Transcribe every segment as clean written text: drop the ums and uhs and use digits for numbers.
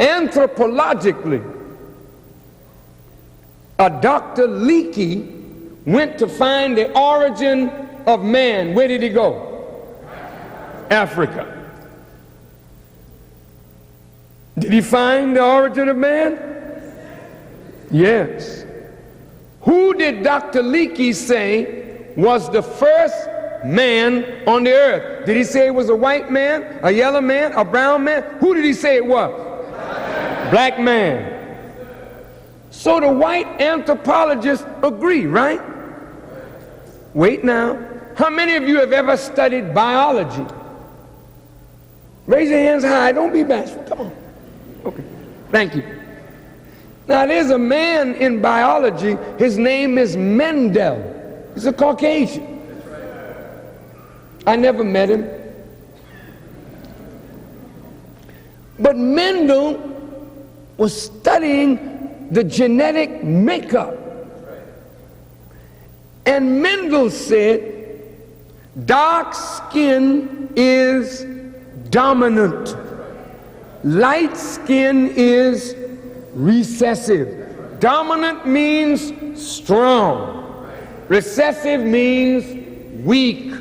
Anthropologically, a Dr. Leakey went to find the origin of man. Where did he go? Africa. Did he find the origin of man? Yes. Who did Dr. Leakey say was the first man on the earth? Did he say it was a white man, a yellow man, a brown man? Who did he say it was? Black man. So the white anthropologists agree, right? Wait now. How many of you have ever studied biology? Raise your hands high. Don't be bashful. Come on. Okay. Thank you. Now there's a man in biology. His name is Mendel. He's a Caucasian. I never met him. But Mendel was studying the genetic makeup. And Mendel said, dark skin is dominant. Light skin is recessive. Dominant means strong. Recessive means weak.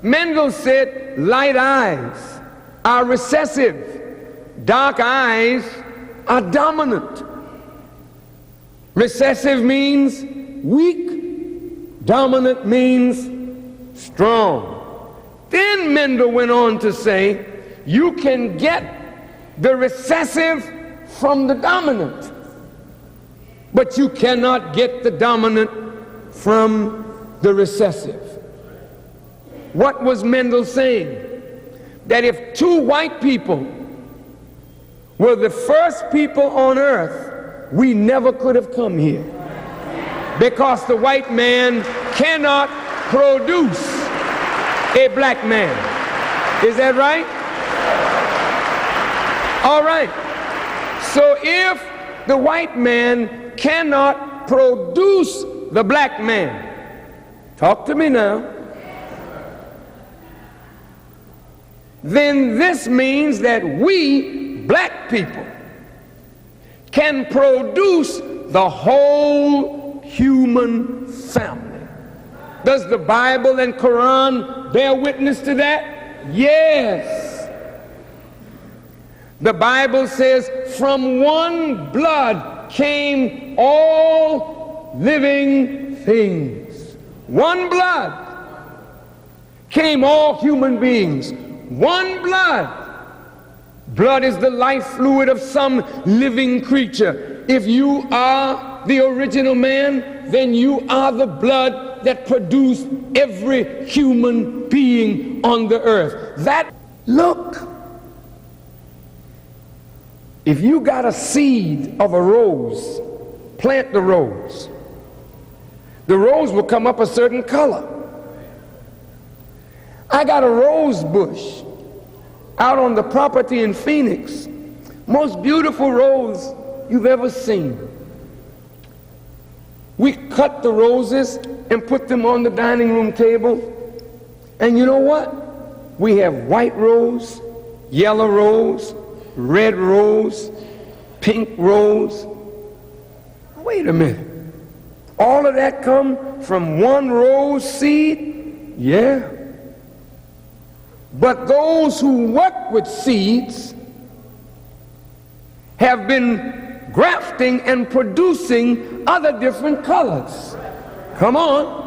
Mendel said light eyes are recessive. Dark eyes are dominant. Recessive means weak. Dominant means strong. Then Mendel went on to say, you can get the recessive from the dominant, but you cannot get the dominant from the recessive. What was Mendel saying? That if two white people were the first people on earth, we never could have come here, because the white man cannot produce a black man. Is that right? All right. So if the white man cannot produce the black man, talk to me now, then this means that we black people can produce the whole human family. Does the Bible and Quran bear witness to that? Yes. The Bible says, from one blood came all living things. One blood came all human beings. One blood. Blood is the life fluid of some living creature. If you are the original man, then you are the blood that produced every human being on the earth. That, look, if you got a seed of a rose, plant the rose. The rose will come up a certain color. I got a rose bush out on the property in Phoenix. Most beautiful rose you've ever seen. We cut the roses and put them on the dining room table. And you know what? We have white rose, yellow rose, red rose, pink rose. Wait a minute. All of that come from one rose seed? Yeah. But those who work with seeds have been grafting and producing other different colors. Come on.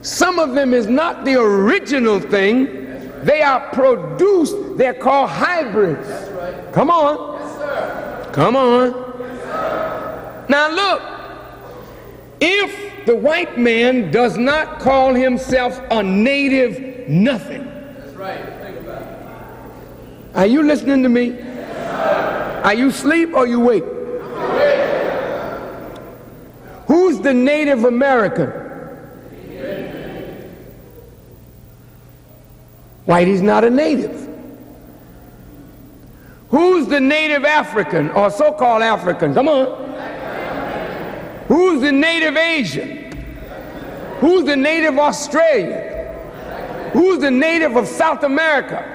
Some of them is not the original thing. They are produced. They're called hybrids. Come on. Come on. Now look, if the white man does not call himself a native nothing. That's right. Think about it. Are you listening to me? Yes, are you asleep or you awake? Who's the Native American? Whitey's not a native. Who's the Native African or so-called African? Come on. Who's the Native Asian? Who's the Native Australian? Who's the native of South America?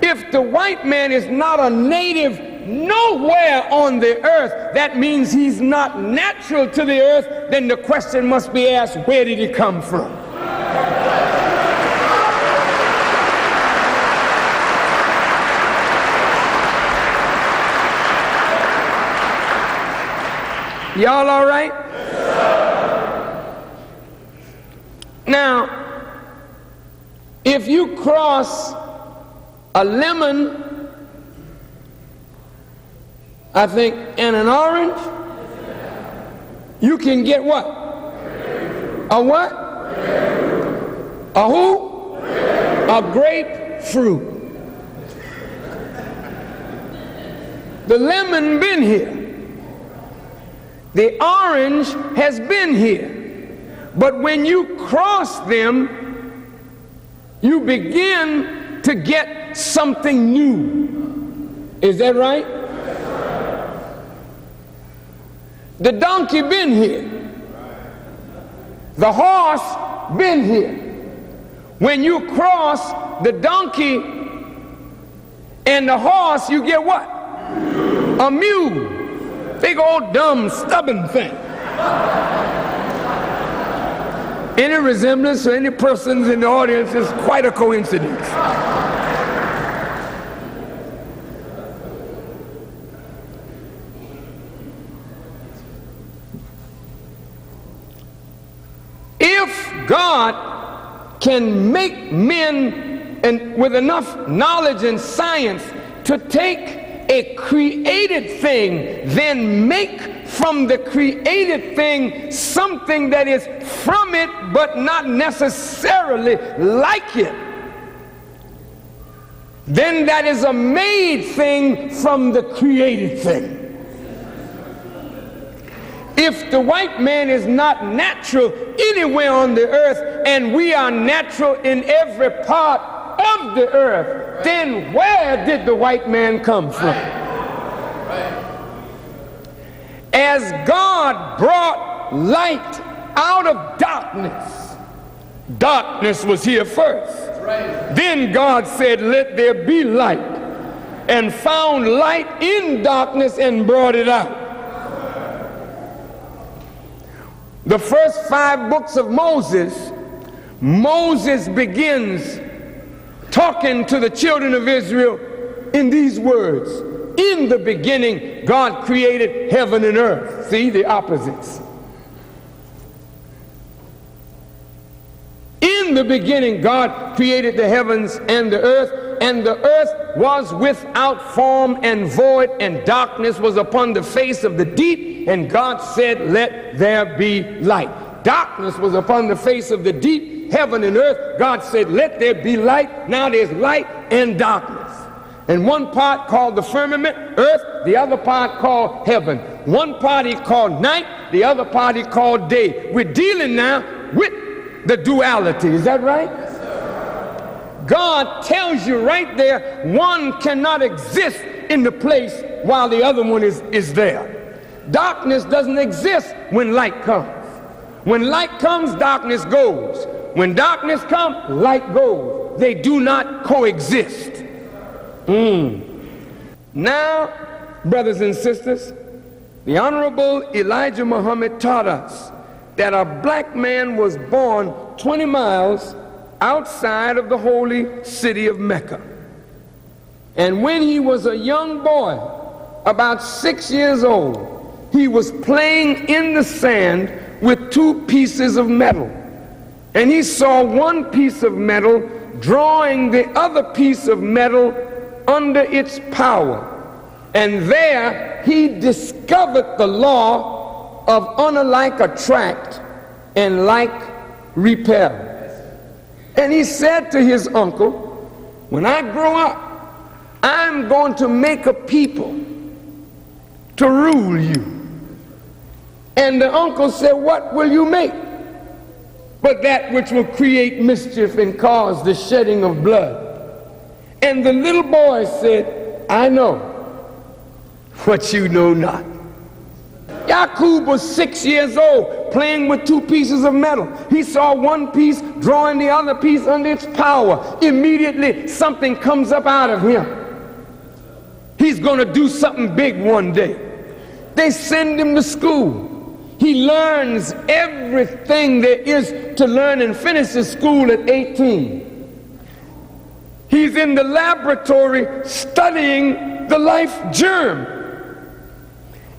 If the white man is not a native nowhere on the earth, that means he's not natural to the earth. Then the question must be asked, where did he come from? Y'all all right? Now, if you cross a lemon, I think, and an orange, you can get what? A what? A who? A grapefruit. The lemon been here. The orange has been here. But when you cross them, you begin to get something new. Is that right? The donkey been here. The horse been here. When you cross the donkey and the horse, you get what? A mule. Big old dumb stubborn thing. Any resemblance to any persons in the audience is quite a coincidence. If God can make men and with enough knowledge and science to take a created thing, then make from the created thing something that is from it but not necessarily like it, then that is a made thing from the created thing. If the white man is not natural anywhere on the earth and we are natural in every part of the earth, then where did the white man come from? As God brought light out of darkness, darkness was here first. Then God said, let there be light, and found light in darkness and brought it out. The first 5 books of Moses, Moses begins talking to the children of Israel in these words. In the beginning, God created heaven and earth. See, the opposites. In the beginning, God created the heavens and the earth was without form and void, and darkness was upon the face of the deep, and God said, let there be light. Darkness was upon the face of the deep, heaven and earth. God said, let there be light. Now there's light and darkness. And one part called the firmament, earth, the other part called heaven. One part he called night, the other part he called day. We're dealing now with the duality. Is that right? Yes, sir. God tells you right there, one cannot exist in the place while the other one is there. Darkness doesn't exist when light comes. When light comes, darkness goes. When darkness comes, light goes. They do not coexist. Now, brothers and sisters, the Honorable Elijah Muhammad taught us that a black man was born 20 miles outside of the holy city of Mecca. And when he was a young boy, about 6 years old, he was playing in the sand with 2 pieces of metal. And he saw one piece of metal drawing the other piece of metal under its power. And there he discovered the law of unlike attract and like repel. And he said to his uncle, when I grow up, I'm going to make a people to rule you. And the uncle said, what will you make? But that which will create mischief and cause the shedding of blood. And the little boy said, I know what you know not. Yaqub was 6 years old playing with two pieces of metal. He saw one piece drawing the other piece under its power. Immediately, something comes up out of him. He's going to do something big one day. They send him to school. He learns everything there is to learn and finishes school at 18. He's in the laboratory studying the life germ.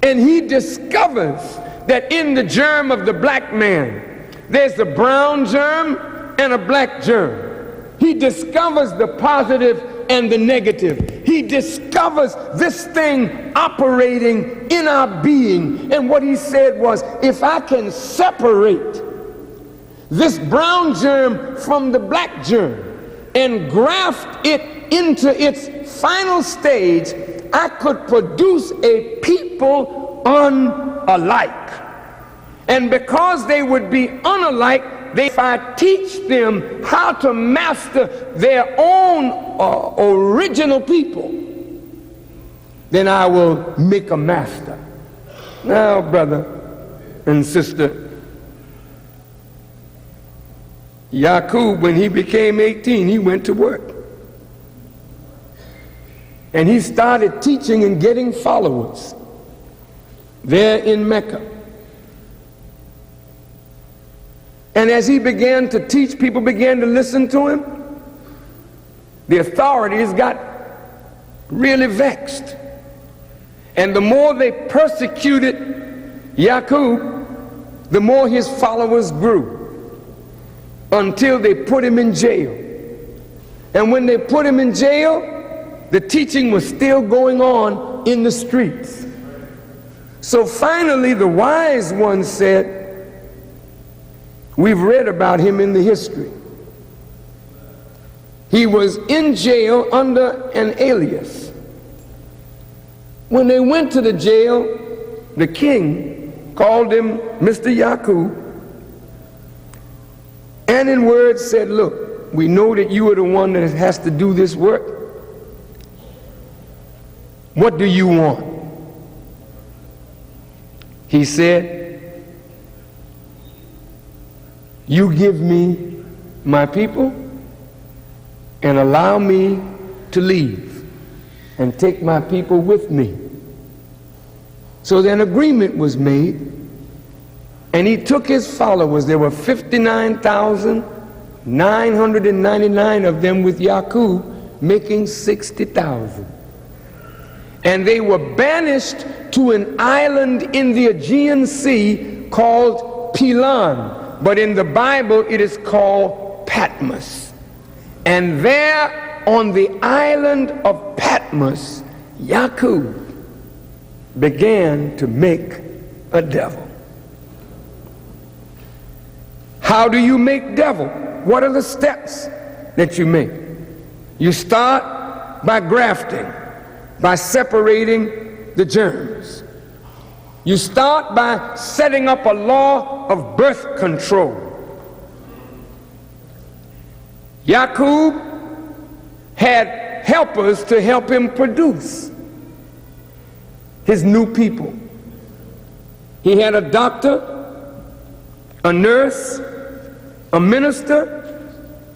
And he discovers that in the germ of the black man, there's a brown germ and a black germ. He discovers the positive and the negative. He discovers this thing operating in our being. And what he said was, if I can separate this brown germ from the black germ and graft it into its final stage, I could produce a people unalike. And because they would be unalike, if I teach them how to master their own original people, then I will make a master. Now, brother and sister, Yaqub, when he became 18, he went to work. And he started teaching and getting followers there in Mecca. And as he began to teach, people began to listen to him. The authorities got really vexed. And the more they persecuted Yaqub, the more his followers grew, until they put him in jail. And when they put him in jail, the teaching was still going on in the streets. So finally, the wise one said, we've read about him in the history. He was in jail under an alias. When they went to the jail, the king called him Mr. Yaqub, and in words said, look, we know that you are the one that has to do this work. What do you want? He said, you give me my people and allow me to leave and take my people with me. So then agreement was made, and he took his followers. There were 59,999 of them with Yaqub, making 60,000. And they were banished to an island in the Aegean Sea called Pilan, but in the Bible it is called Patmos. And there on the island of Patmos, Yaqub began to make a devil. How do you make devil? What are the steps that you make? You start by grafting, by separating the germs. You start by setting up a law of birth control. Yaqub had helpers to help him produce his new people. He had a doctor, a nurse, a minister,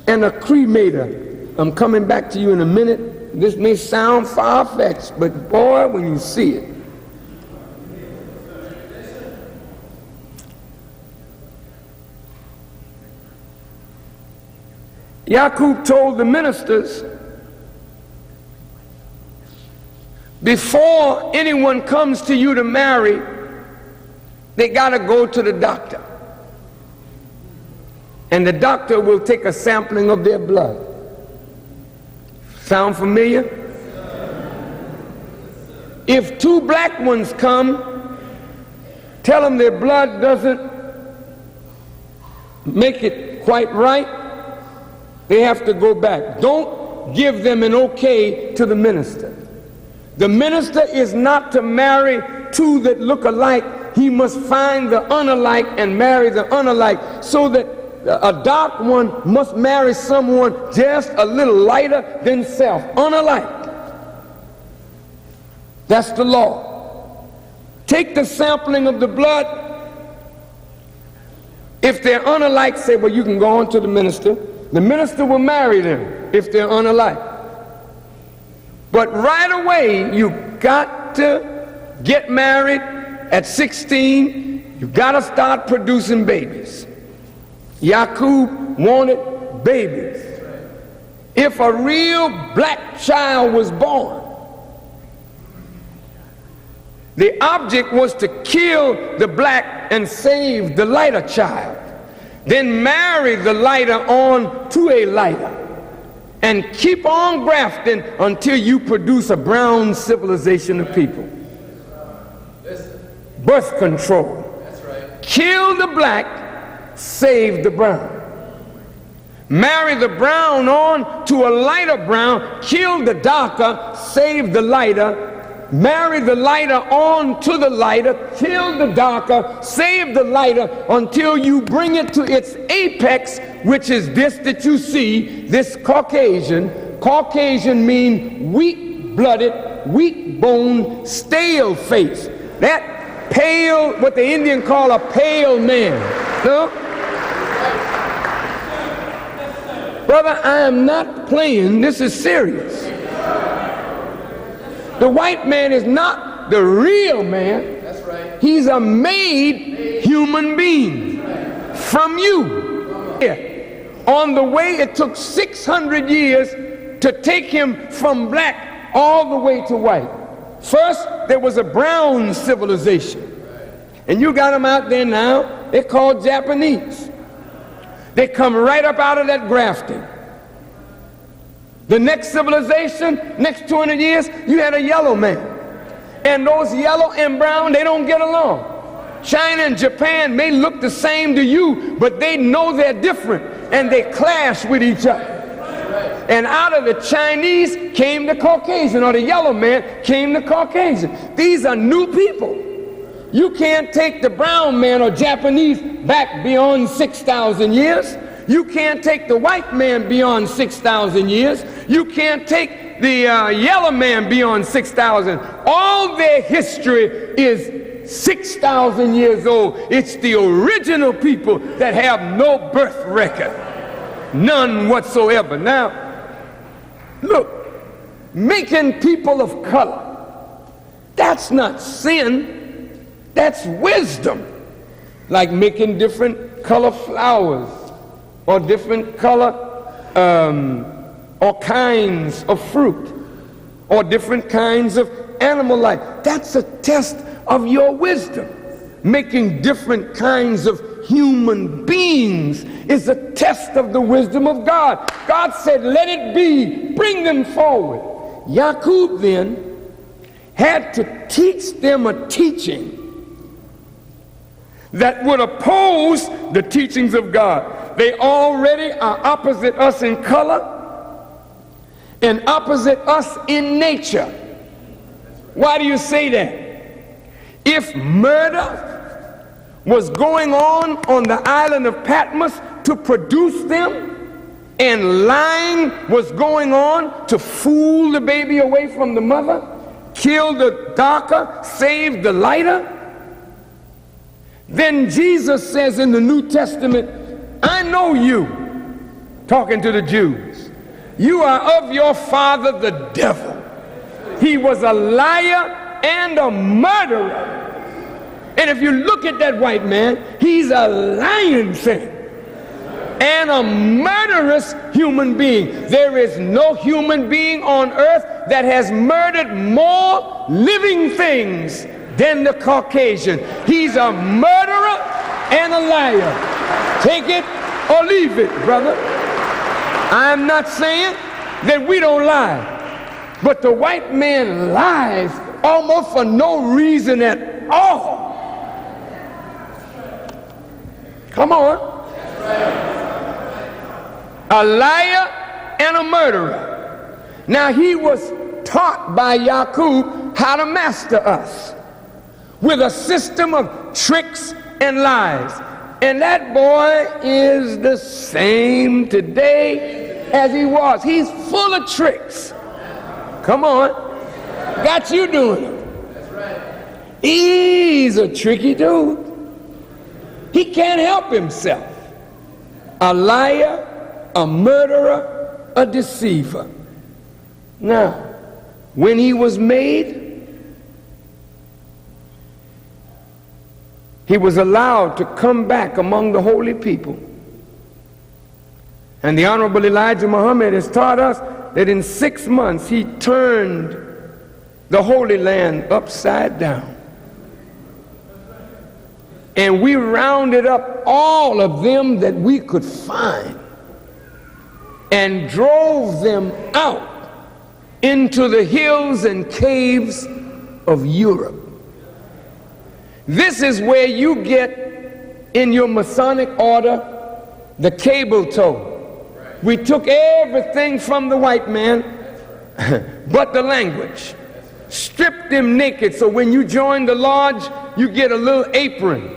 and a cremator. I'm coming back to you in a minute. This may sound far-fetched, but boy, when you see it. Yaqub told the ministers, before anyone comes to you to marry, they got to go to the doctor. And the doctor will take a sampling of their blood. Sound familiar? If two black ones come, tell them their blood doesn't make it quite right, they have to go back. Don't give them an okay to the minister. The minister is not to marry two that look alike. He must find the unalike and marry the unalike, so that a dark one must marry someone just a little lighter than self, unalike. That's the law. Take the sampling of the blood, If they're unalike, say, well, you can go on to the minister. The minister will marry them if they're unalike. But right away, you got to get married at 16. You got to start producing babies. Yaqub wanted babies. If a real black child was born, the object was to kill the black and save the lighter child. Then marry the lighter on to a lighter and keep on grafting until you produce a brown civilization of people. Birth control. Kill the black, save the brown. Marry the brown on to a lighter brown, kill the darker, save the lighter. Marry the lighter on to the lighter, kill the darker, save the lighter until you bring it to its apex, which is this that you see, this Caucasian. Caucasian mean weak-blooded, weak-boned, stale-faced. That pale, what the Indian call a pale man. No? Brother, I am not playing. This is serious. The white man is not the real man. That's right. He's a made human being from you. Yeah. On the way, it took 600 years to take him from black all the way to white. First, there was a brown civilization. And you got them out there now. They're called Japanese. They come right up out of that grafting. The next civilization, next 200 years, you had a yellow man. And those yellow and brown, they don't get along. China and Japan may look the same to you, but they know they're different, and they clash with each other. And out of the Chinese came the Caucasian, or the yellow man came the Caucasian. These are new people. You can't take the brown man or Japanese back beyond 6,000 years. You can't take the white man beyond 6,000 years. You can't take the yellow man beyond 6,000. All their history is 6,000 years old. It's the original people that have no birth record. None whatsoever. Now, look, making people of color, that's not sin. That's wisdom. Like making different color flowers, or different color or kinds of fruit, or different kinds of animal life. That's a test of your wisdom. Making different kinds of human beings is a test of the wisdom of God. God said, let it be, bring them forward. Yaqub then had to teach them a teaching that would oppose the teachings of God. They already are opposite us in color and opposite us in nature. Why do you say that? If murder was going on the island of Patmos to produce them, and lying was going on to fool the baby away from the mother, kill the darker, save the lighter, then Jesus says in the New Testament, I know you, talking to the Jews, you are of your father the devil. He was a liar and a murderer. And if you look at that white man, he's a lying thing and a murderous human being. There is no human being on earth that has murdered more living things than the Caucasian. He's a murderer and a liar. Take it or leave it, brother. I'm not saying that we don't lie, but the white man lies almost for no reason at all. Come on. A liar and a murderer. Now he was taught by Yaqub how to master us with a system of tricks and lies. And that boy is the same today as he was. He's full of tricks. Come on. Got you doing it. He's a tricky dude. He can't help himself. A liar, a murderer, a deceiver. Now, when he was made, he was allowed to come back among the holy people. And the Honorable Elijah Muhammad has taught us that in 6 months he turned the Holy Land upside down. And we rounded up all of them that we could find and drove them out into the hills and caves of Europe. This is where you get in your Masonic order the cable tow. We took everything from the white man but the language. Stripped them naked, so when you join the lodge, you get a little apron.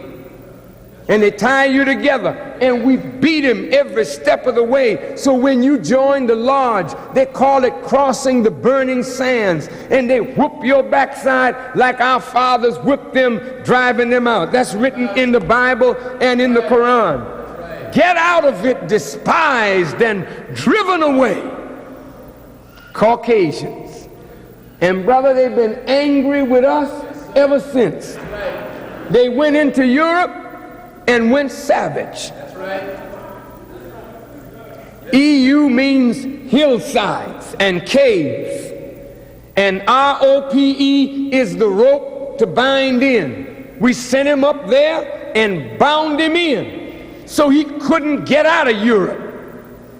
And they tie you together, and we beat him every step of the way. So when you join the lodge, they call it crossing the burning sands, and they whoop your backside like our fathers whipped them, driving them out. That's written in the Bible and in the Quran. Get out of it despised and driven away. Caucasians. And brother, they've been angry with us ever since. They went into Europe and went savage. That's right. EU means hillsides and caves. And ROPE is the rope to bind in. We sent him up there and bound him in so he couldn't get out of Europe.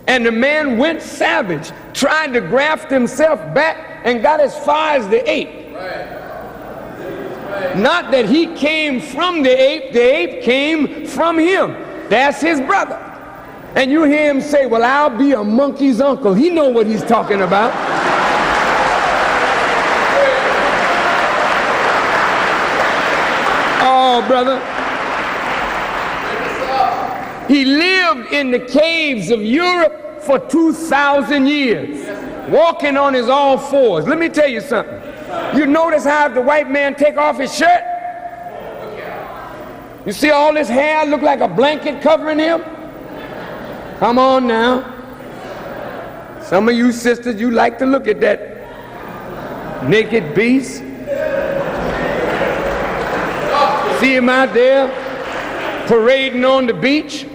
And the man went savage, tried to graft himself back and got as far as the ape. Right. Not that he came from the ape came from him. That's his brother. And you hear him say, well, I'll be a monkey's uncle. He know what he's talking about. Oh, brother. He lived in the caves of Europe for 2,000 years, walking on his all fours. Let me tell you something. You notice how if the white man take off his shirt, you see all this hair look like a blanket covering him? Come on now. Some of you sisters, you like to look at that naked beast. See him out there parading on the beach.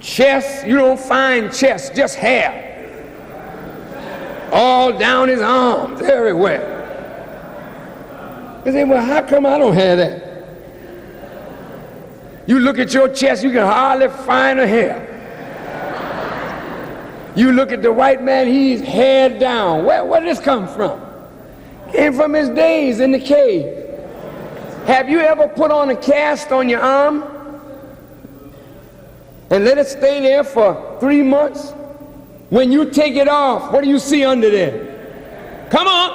Chest, you don't find chest, just hair. All down his arms, everywhere. You say, well, how come I don't have that? You look at your chest, you can hardly find a hair. You look at the white man, he's hair down. Where did this come from? Came from his days in the cave. Have you ever put on a cast on your arm and let it stay there for 3 months? When you take it off, what do you see under there? Come on.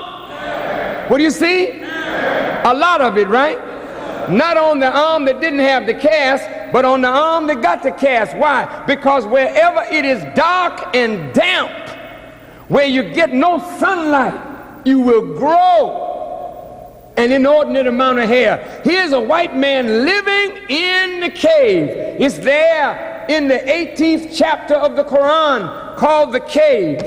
What do you see? A lot of it, right? Not on the arm that didn't have the cast, but on the arm that got the cast. Why? Because wherever it is dark and damp, where you get no sunlight, you will grow an inordinate amount of hair. Here's a white man living in the cave. It's there in the 18th chapter of the Quran, called the cave.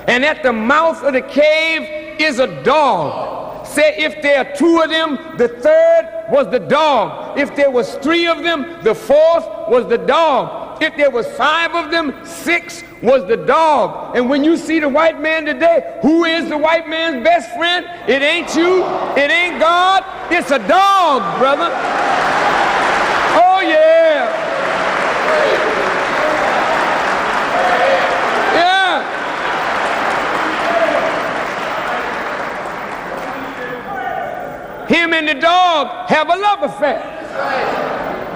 And at the mouth of the cave is a dog. Say if there are 2 of them, the 3rd was the dog. If there was 3 of them, the 4th was the dog. If there was 5 of them, 6 was the dog. And when you see the white man today, who is the white man's best friend? It ain't you, it ain't God, it's a dog, brother. Oh yeah. Him and the dog have a love affair.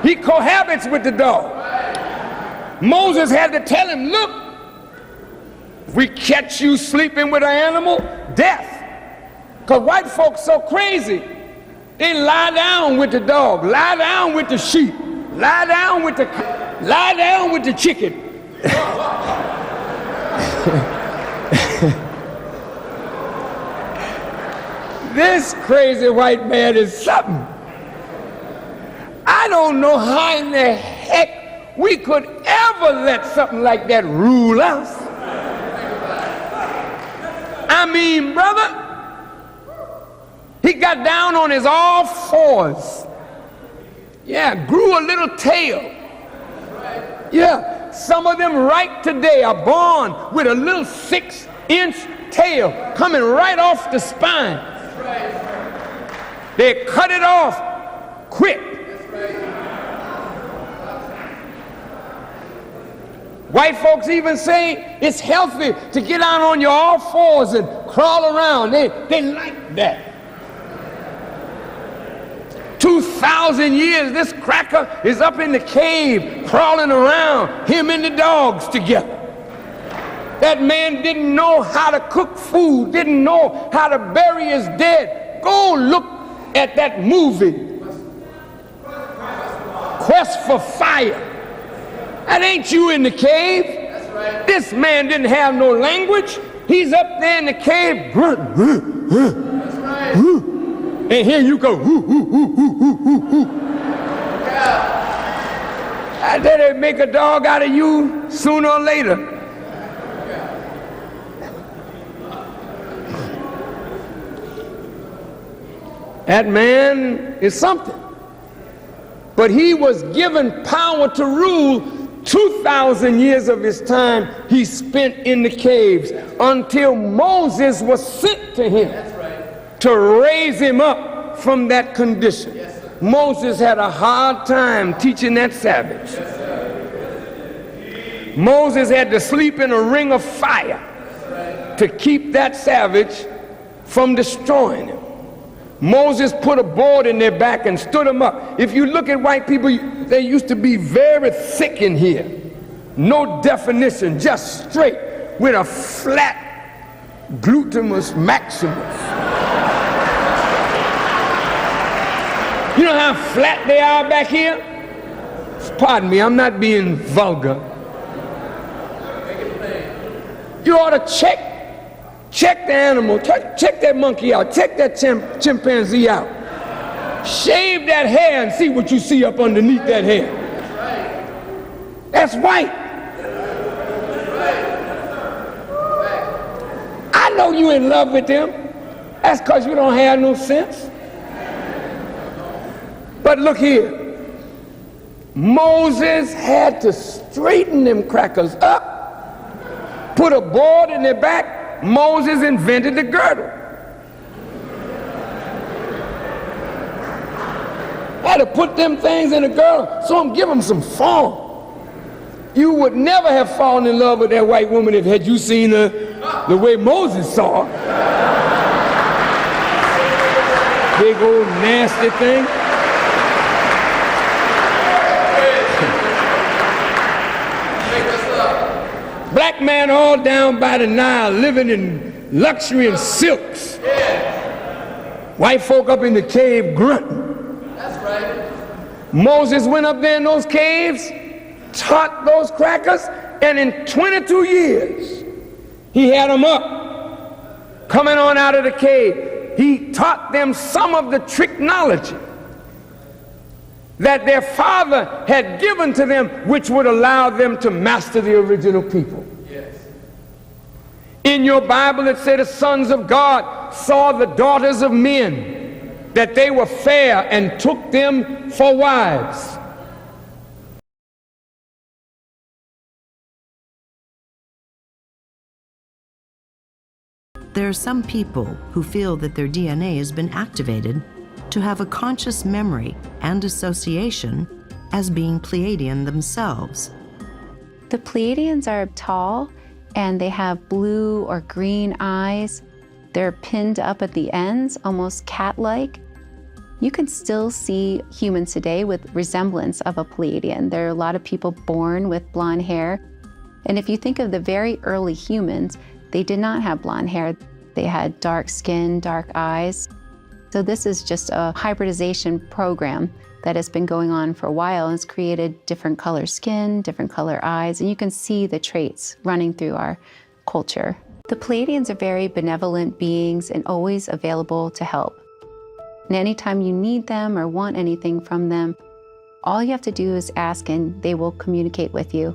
He cohabits with the dog. Moses had to tell him, look, if we catch you sleeping with an animal, death. Because white folks so crazy. They lie down with the dog, lie down with the sheep, lie down with the chicken. This crazy white man is something. I don't know how in the heck we could ever let something like that rule us. I mean, brother, he got down on his all fours. Yeah, grew a little tail. Yeah, some of them right today are born with a little 6-inch tail coming right off the spine. They cut it off quick. White folks even say it's healthy to get out on your all fours and crawl around. They like that. 2,000 years, this cracker is up in the cave, crawling around, him and the dogs together. That man didn't know how to cook food, didn't know how to bury his dead. Go look at that movie, Quest for Fire. That ain't you in the cave. That's right. This man didn't have no language. He's up there in the cave, grunting. That's right. And here you go. I bet they make a dog out of you sooner or later. That man is something. But he was given power to rule. 2,000 years of his time he spent in the caves until Moses was sent to him to raise him up from that condition. Moses had a hard time teaching that savage. Moses had to sleep in a ring of fire to keep that savage from destroying him. Moses put a board in their back and stood them up. If you look at white people, they used to be very thick in here. No definition, just straight with a flat glutamus maximus. You know how flat they are back here? Pardon me, I'm not being vulgar. You ought to check the animal, check that monkey out, check that chimpanzee out. Shave that hair and see what you see up underneath that hair. That's white. I know you in love with them. That's because you don't have no sense. But look here. Moses had to straighten them crackers up, put a board in their back. Moses invented the girdle. Had to put them things in a girdle so I'm give them some form. You would never have fallen in love with that white woman if had you seen her the way Moses saw her. Big old nasty thing. Black man all down by the Nile, living in luxury and silks. White folk up in the cave grunting. That's right. Moses went up there in those caves, taught those crackers, and in 22 years, he had them up, coming on out of the cave. He taught them some of the technology that their father had given to them, which would allow them to master the original people. Yes. In your Bible it said the sons of God saw the daughters of men, that they were fair, and took them for wives. There are some people who feel that their DNA has been activated to have a conscious memory and association as being Pleiadian themselves. The Pleiadians are tall and they have blue or green eyes. They're pinned up at the ends, almost cat-like. You can still see humans today with resemblance of a Pleiadian. There are a lot of people born with blonde hair. And if you think of the very early humans, they did not have blonde hair. They had dark skin, dark eyes. So this is just a hybridization program that has been going on for a while and has created different color skin, different color eyes, and you can see the traits running through our culture. The Pleiadians are very benevolent beings and always available to help. And anytime you need them or want anything from them, All you have to do is ask and they will communicate with you.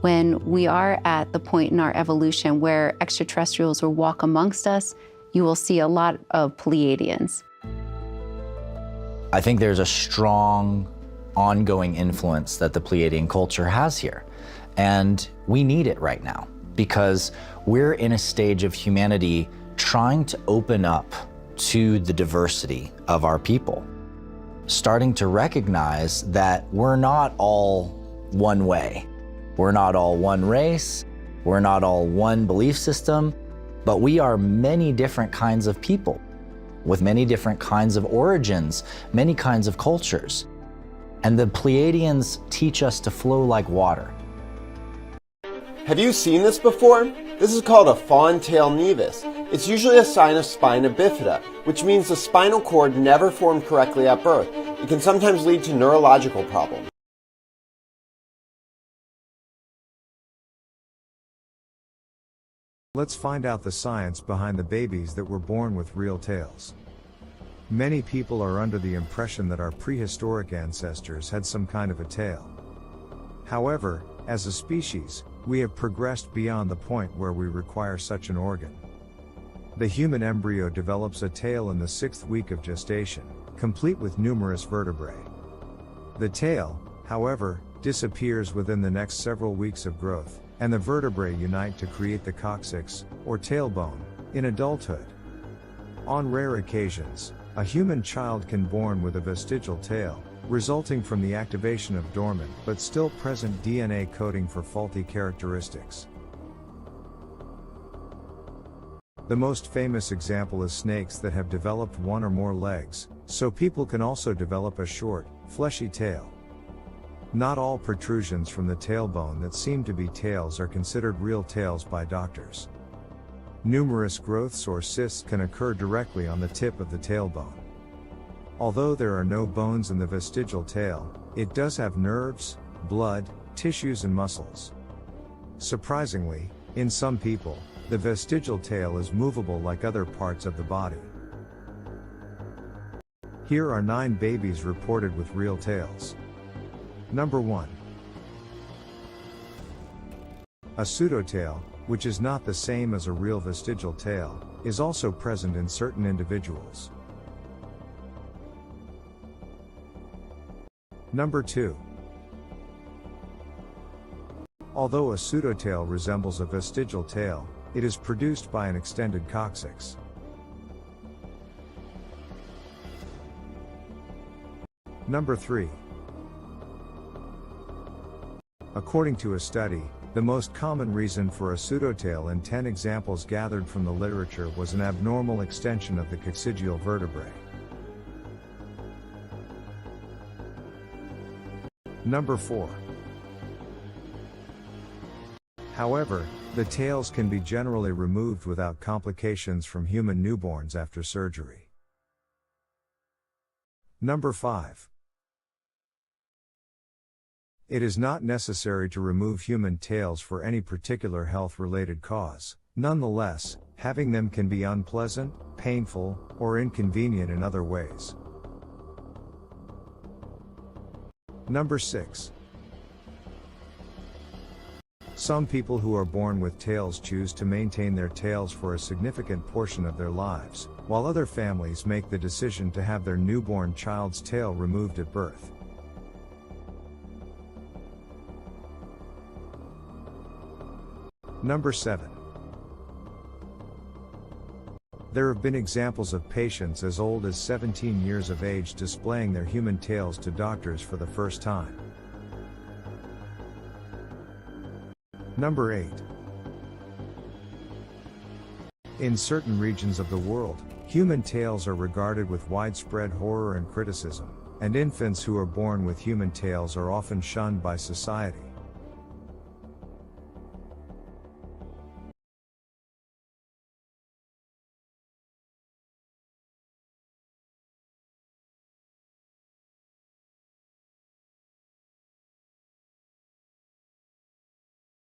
When we are at the point in our evolution where extraterrestrials will walk amongst us, you will see a lot of Pleiadians. I think there's a strong ongoing influence that the Pleiadian culture has here. And we need it right now because we're in a stage of humanity trying to open up to the diversity of our people, starting to recognize that we're not all one way. We're not all one race. We're not all one belief system, but we are many different kinds of people with many different kinds of origins, many kinds of cultures. And the Pleiadians teach us to flow like water. Have you seen this before? This is called a fawn tail nevus. It's usually a sign of spina bifida, which means the spinal cord never formed correctly at birth. It can sometimes lead to neurological problems. Let's find out the science behind the babies that were born with real tails. Many people are under the impression that our prehistoric ancestors had some kind of a tail. However, as a species, we have progressed beyond the point where we require such an organ. The human embryo develops a tail in the 6th week of gestation, complete with numerous vertebrae. The tail, however, disappears within the next several weeks of growth, and the vertebrae unite to create the coccyx, or tailbone, in adulthood. On rare occasions, a human child can be born with a vestigial tail, resulting from the activation of dormant but still present DNA coding for faulty characteristics. The most famous example is snakes that have developed one or more legs, so people can also develop a short, fleshy tail. Not all protrusions from the tailbone that seem to be tails are considered real tails by doctors. Numerous growths or cysts can occur directly on the tip of the tailbone. Although there are no bones in the vestigial tail, it does have nerves, blood, tissues and muscles. Surprisingly, in some people, the vestigial tail is movable like other parts of the body. Here are 9 babies reported with real tails. Number 1. A pseudotail, which is not the same as a real vestigial tail, is also present in certain individuals. Number 2. Although a pseudotail resembles a vestigial tail, it is produced by an extended coccyx. Number 3. According to a study, the most common reason for a pseudotail in 10 examples gathered from the literature was an abnormal extension of the coccygeal vertebrae. Number 4. However, the tails can be generally removed without complications from human newborns after surgery. Number 5. It is not necessary to remove human tails for any particular health-related cause. Nonetheless, having them can be unpleasant, painful, or inconvenient in other ways. Number 6. Some people who are born with tails choose to maintain their tails for a significant portion of their lives, while other families make the decision to have their newborn child's tail removed at birth. Number 7. There have been examples of patients as old as 17 years of age displaying their human tails to doctors for the first time. Number 8. In certain regions of the world, human tails are regarded with widespread horror and criticism, and infants who are born with human tails are often shunned by society.